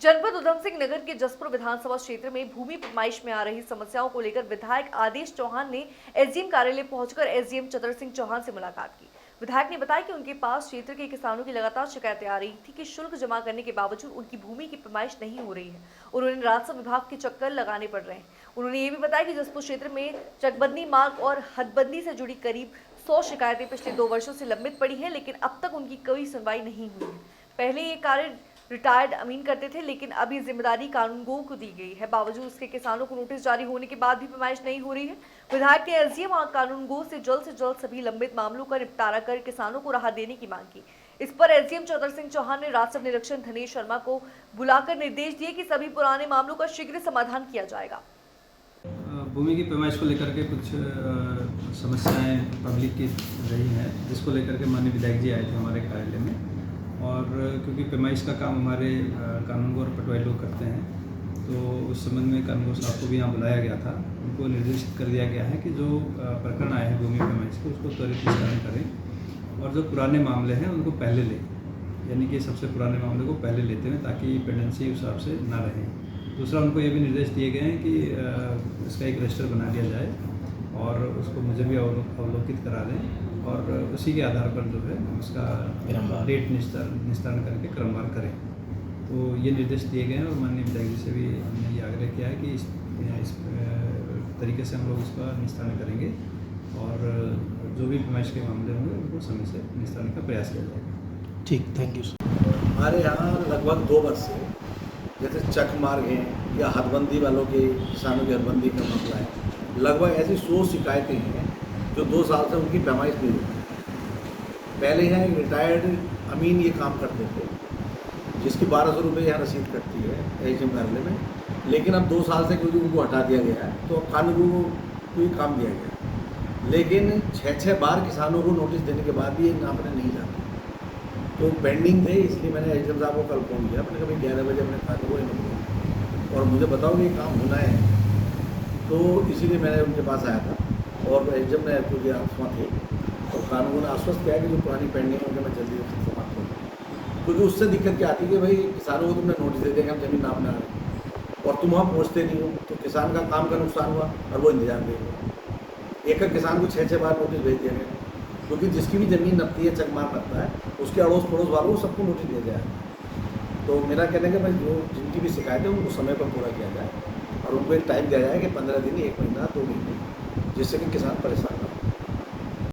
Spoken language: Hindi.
जनपद उधम सिंह नगर के जसपुर विधानसभा क्षेत्र में भूमि पैमाइश में आ रही समस्याओं को लेकर विधायक आदेश चौहान ने एसडीएम कार्यालय पहुंचकर एसडीएम चतर सिंह चौहान से मुलाकात की। विधायक ने बताया कि उनके पास क्षेत्र के किसानों की लगातार शिकायतें आ रही थी कि शुल्क जमा करने के बावजूद उनकी भूमि की पैमाइश नहीं हो रही है। उन्होंने राजस्व विभाग के चक्कर लगाने पड़ रहे हैं। उन्होंने ये भी बताया कि जसपुर क्षेत्र में चकबंदी मार्ग और हदबंदी से जुड़ी करीब 100 शिकायतें पिछले 2 वर्षों से लंबित पड़ी है, लेकिन अब तक उनकी कोई सुनवाई नहीं हुई है। पहले ये कार्य रिटायर्ड अमीन करते थे, लेकिन अब ये जिम्मेदारी कानूनगो को दी गई है। बावजूद उसके किसानों को नोटिस जारी होने के बाद भी पैमाइश नहीं हो रही है। विधायक ने एसडीएम और कानूनगो से जल्द सभी लंबित मामलों का निपटारा कर किसानों को राहत देने की मांग की। इस पर एसडीएम चतर सिंह चौहान ने राजस्व निरीक्षक धनेश शर्मा को बुलाकर निर्देश दिए कि सभी पुराने मामलों का शीघ्र समाधान किया जाएगा। भूमि की पैमाइश को लेकर के कुछ समस्याएं पब्लिक की रही हैं, जिसको लेकर के माननीय विधायक जी आए थे हमारे कार्यालय में। और क्योंकि पैमाइश का काम हमारे कानूनगो और पटवारी लोग करते हैं, तो उस संबंध में कानूनगो साहब को भी यहाँ बुलाया गया था। उनको निर्देशित कर दिया गया है कि जो प्रकरण आए हैं भूमि पैमाइश के, उसको त्वरित निस्तारण करें और जो पुराने मामले हैं उनको पहले लें, यानी कि सबसे पुराने मामले को पहले लेते हैं ताकि पेंडेंसी उस हिसाब से ना रहे। दूसरा, उनको ये भी निर्देश दिए गए हैं कि इसका एक रजिस्टर बना दिया जाए और उसको मुझे भी अवलोकित करा दें और उसी के आधार पर जो है उसका डेट निस्तारण करके क्रमवार करें। तो ये निर्देश दिए गए हैं और माननीय विधायक जी से भी हमने ये आग्रह किया है कि इस तरीके से हम लोग इसका निस्तारण करेंगे और जो भी पैमाइश के मामले होंगे उनको समय से निस्तारण का प्रयास किया जाएगा। ठीक, थैंक यू सर। हमारे यहाँ लगभग 2 वर्ष से जैसे चक मार्ग है या हदबंदी वालों के किसानों की हदबंदी का मसला है, लगभग ऐसी 100 शिकायतें हैं जो 2 साल से उनकी पैमाइश नहीं हुई। पहले यहाँ एक रिटायर्ड अमीन ये काम करते थे, जिसकी 1200 रुपये यहाँ रसीद कटती है एसडीएम कार्यालय में, लेकिन अब 2 साल से क्योंकि उनको हटा दिया गया है तो कानून को ही काम दिया गया। लेकिन 6 बार किसानों को नोटिस देने के बाद भी ये नापने नहीं जाते, तो पेंडिंग थे। इसलिए मैंने एसडीएम साहब को कल फ़ोन किया। मैंने कहा 11 बजे अपने खाते को इनको और मुझे बताओ कि ये काम होना है, तो इसीलिए मैंने उनके पास आया था। और एसडीएम ने क्योंकि आत्मा थे तो कानून आश्वस्त किया कि जो पुरानी पेंडिंग है उनके मैं जल्दी समाप्त करूँ, क्योंकि उससे दिक्कत क्या आती है कि भाई किसानों को तुमने नोटिस दे दिया कि हम जमीन नापने आ रहे हैं और तुम वहाँ पहुँचते नहीं हो, तो किसान का काम का नुकसान हुआ और वो इंतजार देगा। एक किसान को 6 बार नोटिस भेज दिया गया, क्योंकि जिसकी भी ज़मीन नपती है, चकमार नपता है, उसके अड़ोस पड़ोस वालों को सबको नोटिस दिया जाए। तो मेरा कहना है कि भाई जो जिनकी भी शिकायत है उनको समय पर पूरा किया जाए और उनको एक टाइम दिया जाए कि 15 दिन, 1 महीना, 2 महीने, जिससे कि किसान परेशान